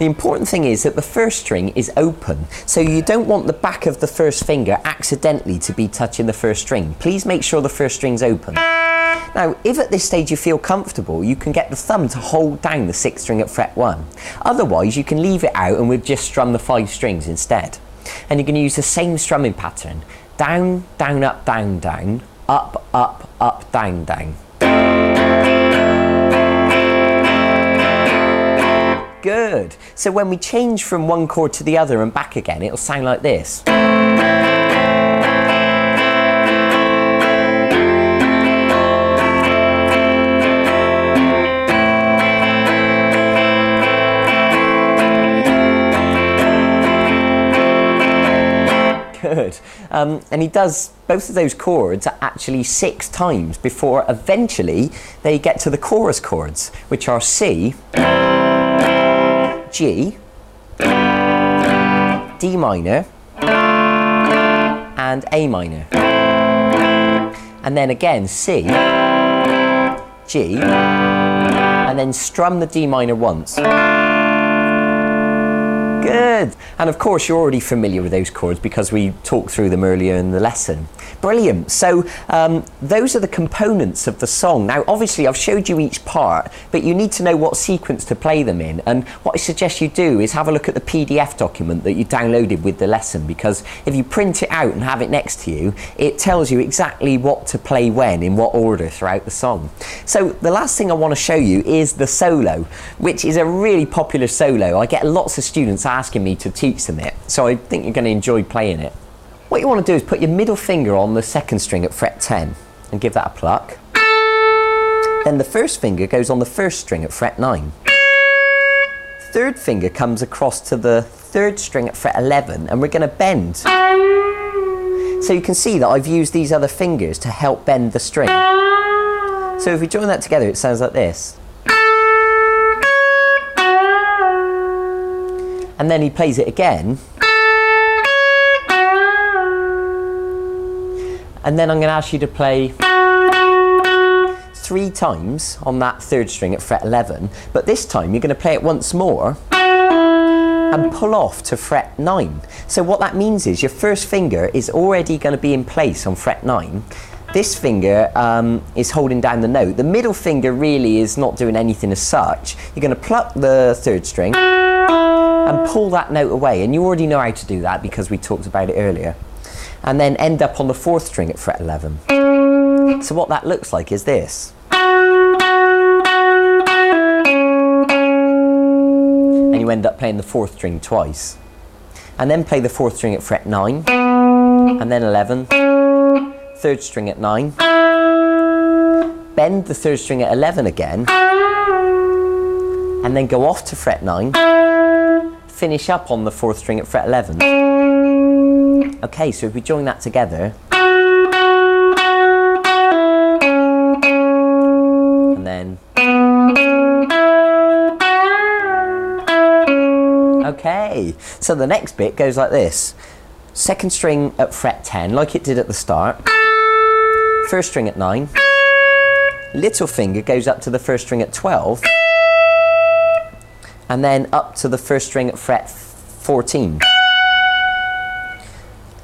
The important thing is that the first string is open, so you don't want the back of the first finger accidentally to be touching the first string. Please make sure the first string's open. Now, if at this stage you feel comfortable, you can get the thumb to hold down the 6th string at fret 1. Otherwise, you can leave it out and we'll just strum the 5 strings instead. And you can use the same strumming pattern. Down, down, up, down, down, up, up, up, down, down. Good. So when we change from one chord to the other and back again, it'll sound like this. Good. And he does both of those chords actually 6 times before eventually they get to the chorus chords, which are C, G, D minor, and A minor. And then again C, G, and then strum the D minor once. Good. And of course you're already familiar with those chords because we talked through them earlier in the lesson. Brilliant. So those are the components of the song. Now obviously I've showed you each part, but you need to know what sequence to play them in, and what I suggest you do is have a look at the PDF document that you downloaded with the lesson, because if you print it out and have it next to you, it tells you exactly what to play when, in what order throughout the song. So the last thing I want to show you is the solo, which is a really popular solo. I get lots of students asking me to teach them it, so I think you're going to enjoy playing it. What you want to do is put your middle finger on the 2nd string at fret 10 and give that a pluck. Then the first finger goes on the 1st string at fret 9. Third finger comes across to the 3rd string at fret 11 and we're going to bend. So you can see that I've used these other fingers to help bend the string. So if we join that together, it sounds like this. And then he plays it again. And then I'm going to ask you to play 3 times on that 3rd string at fret 11, but this time you're going to play it once more and pull off to fret 9. So what that means is your first finger is already going to be in place on fret 9. This finger is holding down the note. The middle finger really is not doing anything as such. You're going to pluck the 3rd string and pull that note away, and you already know how to do that because we talked about it earlier. And then end up on the 4th string at fret 11. So what that looks like is this. And you end up playing the 4th string twice. And then play the 4th string at fret 9, and then 11, 3rd string at 9, bend the 3rd string at 11 again, and then go off to fret 9, finish up on the 4th string at fret 11. Okay, so if we join that together, and then, okay, so the next bit goes like this. 2nd string at fret 10, like it did at the start, 1st string at 9, little finger goes up to the 1st string at 12, and then up to the 1st string at fret 14.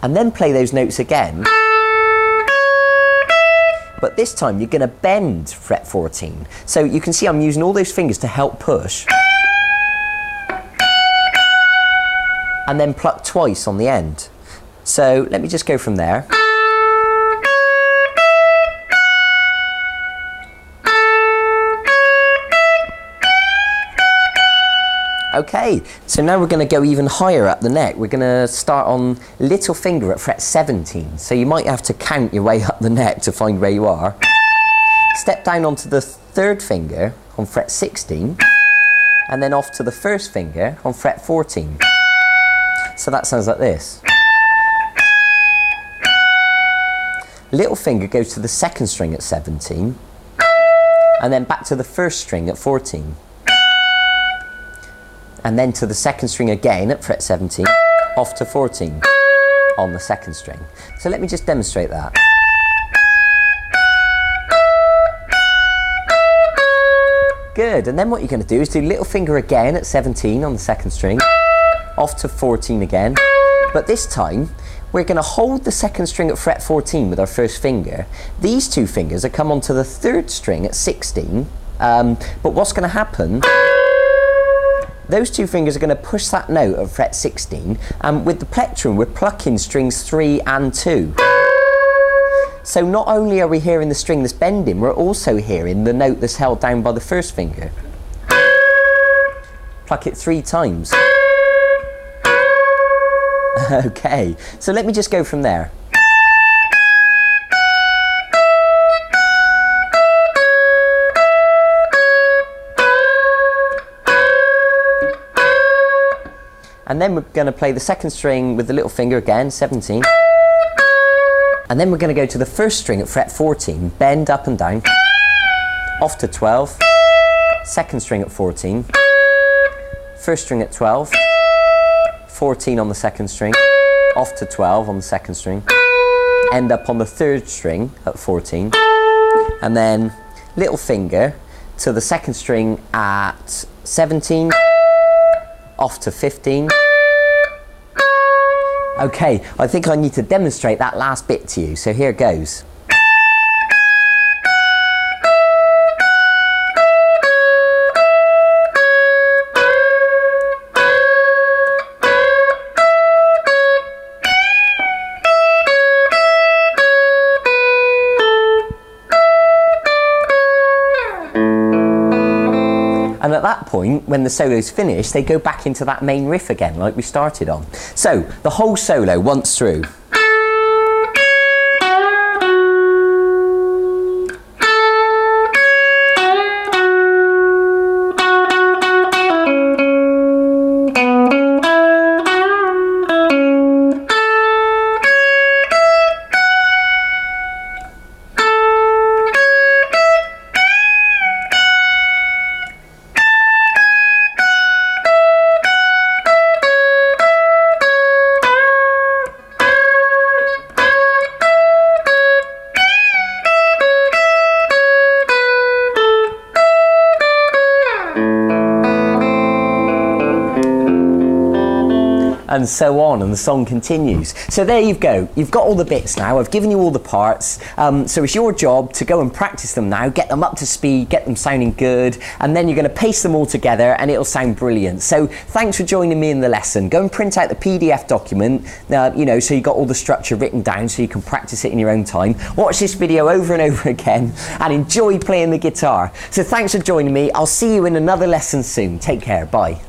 And then play those notes again, but this time you're going to bend fret 14. So you can see I'm using all those fingers to help push, and then pluck twice on the end. So let me just go from there. Okay, so now we're going to go even higher up the neck. We're going to start on little finger at fret 17. So you might have to count your way up the neck to find where you are. Step down onto the 3rd finger on fret 16, and then off to the 1st finger on fret 14. So that sounds like this. Little finger goes to the 2nd string at 17, and then back to the 1st string at 14. And then to the 2nd string again at fret 17, off to 14 on the 2nd string. So let me just demonstrate that. Good, and then what you're going to do is do little finger again at 17 on the second string, off to 14 again, but this time we're going to hold the second string at fret 14 with our first finger. These two fingers are come onto the third string at 16, but what's going to happen, those two fingers are going to push that note at fret 16, and with the plectrum we're plucking strings 3 and 2. So not only are we hearing the string that's bending, we're also hearing the note that's held down by the first finger. Pluck it 3 times. Okay, so let me just go from there. And then we're going to play the second string with the little finger again, 17. And then we're going to go to the first string at fret 14, bend up and down, off to 12, second string at 14, first string at 12, 14 on the second string, off to 12 on the second string, end up on the third string at 14, and then little finger to the second string at 17, off to 15. Okay, I think I need to demonstrate that last bit to you, so here it goes. And at that point, when the solo's finished, they go back into that main riff again, like we started on. So, the whole solo once through. And so on, and the song continues. So there you go, you've got all the bits now, I've given you all the parts, so it's your job to go and practice them now, get them up to speed, get them sounding good, and then you're going to paste them all together and it'll sound brilliant. So thanks for joining me in the lesson. Go and print out the PDF document, you know, so you've got all the structure written down so you can practice it in your own time. Watch this video over and over again and enjoy playing the guitar. So thanks for joining me, I'll see you in another lesson soon. Take care, bye.